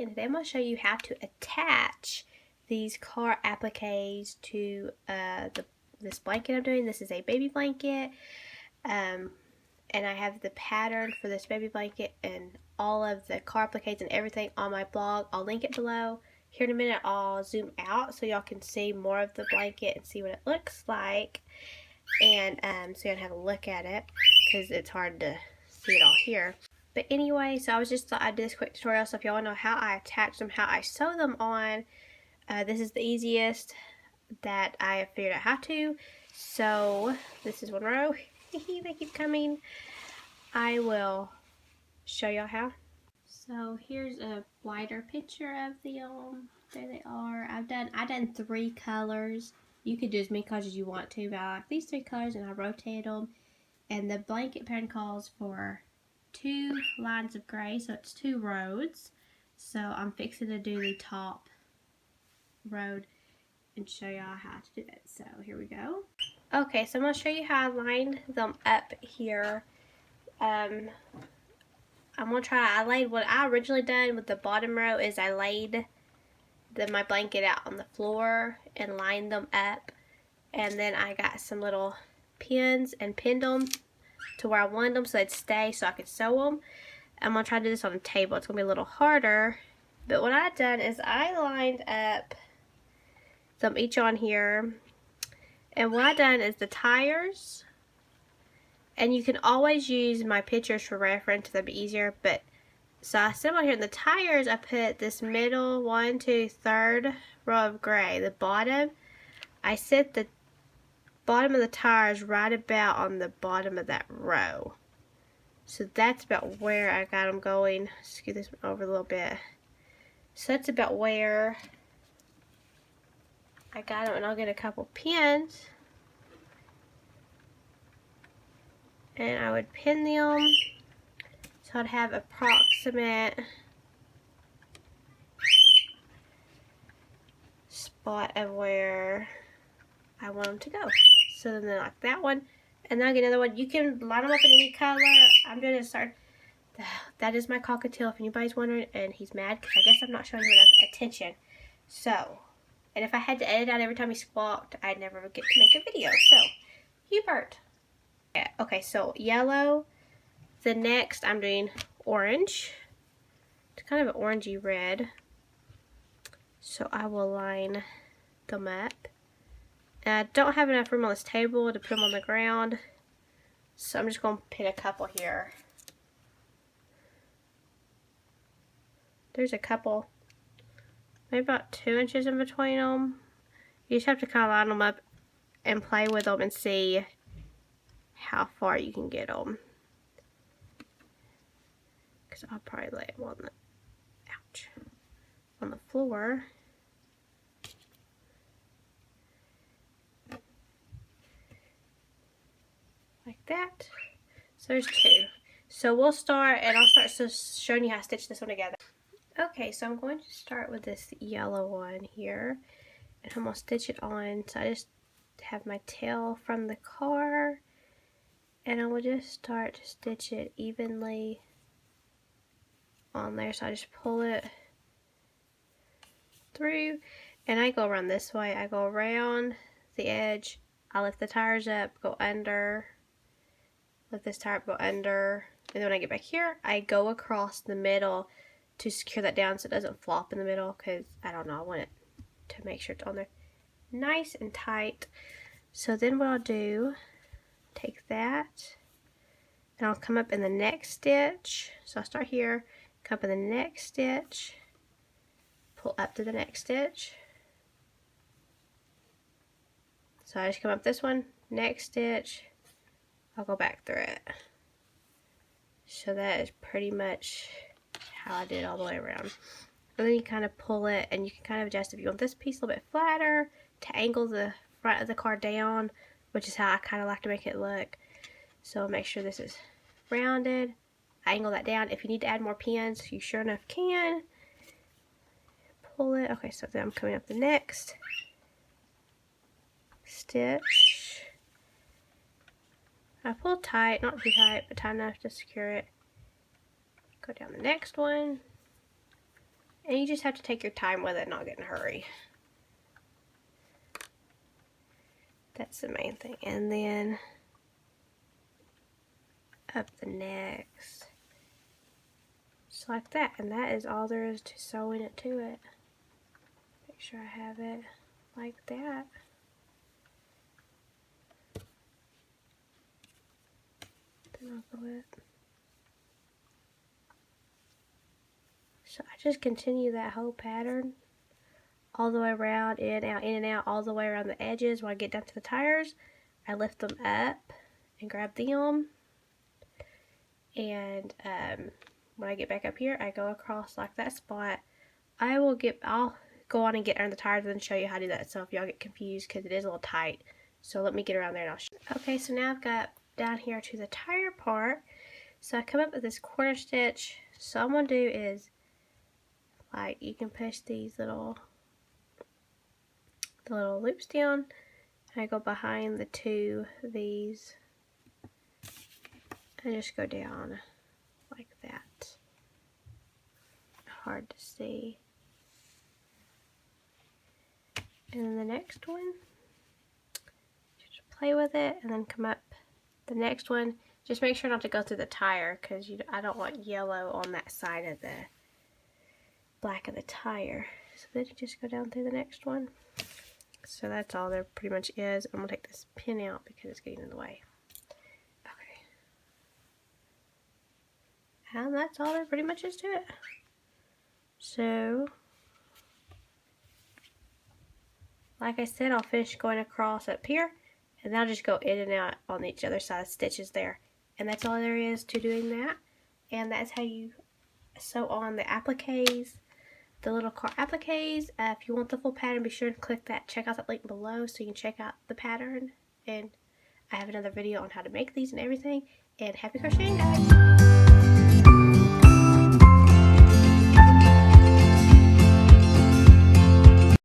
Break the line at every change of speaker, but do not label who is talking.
and today I'm going to show you how to attach these car appliques to this blanket I'm doing. This is a baby blanket, and I have the pattern for this baby blanket and all of the car appliques and everything on my blog. I'll link it below. Here in a minute I'll zoom out so y'all can see more of the blanket and see what it looks like, and so you can have a look at it because it's hard to see it all here. But anyway, so I was just thought I'd do this quick tutorial, so if y'all want to know how I attach them, how I sew them on, this is the easiest that I have figured out how to. So this is one row. They keep coming. I will show y'all how. So here's a wider picture of them. There they are. I've done 3 colors. You could do as many colors as you want to, but I like these 3 colors and I rotated them. And the blanket pattern calls for 2 lines of gray, so it's 2 rows. So I'm fixing to do the top row and show y'all how to do it. So here we go. Okay, so I'm going to show you how I lined them up here. I'm going to try, I laid what I originally done with the bottom row is I laid my blanket out on the floor and lined them up. And then I got some little pins and pinned them to where I wanted them so they'd stay so I could sew them. I'm going to try to do this on the table. It's going to be a little harder. But what I've done is I lined up them each on here. And what I've done is the tires. And you can always use my pictures for reference. That'd be easier. But so I set them on here. And the tires, I put this middle 1, 2, 3rd row of gray. The bottom, I set the bottom of the tires right about on the bottom of that row. So that's about where I got them going. Scoot this one over a little bit. So that's about where I got them, and I'll get a couple pins. And I would pin them so I'd have approximate spot of where I want them to go. So then like that one, and then I'll get another one. You can line them up in any color. I'm going to start. That is my cockatiel, if anybody's wondering, and he's mad because I guess I'm not showing him enough attention. So, and if I had to edit out every time he squawked, I'd never get to make a video. So, Hubert. Yeah, okay, so yellow. The next I'm doing orange. It's kind of an orangey red. So I will line them up. And I don't have enough room on this table to put them on the ground, so I'm just going to pin a couple here. There's a couple, maybe about 2 inches in between them. You just have to kind of line them up and play with them and see how far you can get them. Because I'll probably lay them on the, ouch, on the floor. Like that. So there's 2. So we'll start, and I'll start showing you how to stitch this one together. Okay, so I'm going to start with this yellow one here, and I'm going to stitch it on. So I just have my tail from the car, and I will just start to stitch it evenly on there. So I just pull it through, and I go around this way. I go around the edge, I lift the tires up, go under, lift this tire up, go under, and then when I get back here, I go across the middle to secure that down so it doesn't flop in the middle, because I don't know, I want it to make sure it's on there nice and tight. So then what I'll do, take that, and I'll come up in the next stitch. So I'll start here, come up in the next stitch, pull up to the next stitch. So I just come up this one, next stitch, I'll go back through it. So that is pretty much how I did all the way around. And then you kind of pull it, and you can kind of adjust if you want this piece a little bit flatter to angle the front of the car down, which is how I kind of like to make it look. So make sure this is rounded. I angle that down. If you need to add more pins, you sure enough can. Pull it. Okay, so then I'm coming up the next stitch. I pull tight, not too tight, but tight enough to secure it. Go down the next one. And you just have to take your time with it, not get in a hurry. That's the main thing. And then up the next. Just like that. And that is all there is to sewing it to it. Make sure I have it like that. Then I'll go with. So I just continue that whole pattern all the way around, in and out, all the way around the edges. When I get down to the tires, I lift them up and grab them. And when I get back up here, I go across like that spot. I'll go on and get under the tires and then show you how to do that. So if y'all get confused, because it is a little tight. So let me get around there and I'll show you. Okay, so now I've got down here to the tire part. So I come up with this quarter stitch. So I'm going to do is, like, you can push these the little loops down. And I go behind the two of these. I just go down like that. Hard to see. And then the next one, just play with it and then come up the next one. Just make sure not to go through the tire, because I don't want yellow on that side of the black of the tire. So then you just go down through the next one. So that's all there pretty much is. I'm going to take this pin out because it's getting in the way. Okay. And that's all there pretty much is to it. So, like I said, I'll finish going across up here, and then I'll just go in and out on each other side of stitches there. And that's all there is to doing that. And that's how you sew on the appliques, the little car appliques. If you want the full pattern, be sure to click that, check out that link below so you can check out the pattern. And I have another video on how to make these and everything. And happy crocheting, guys!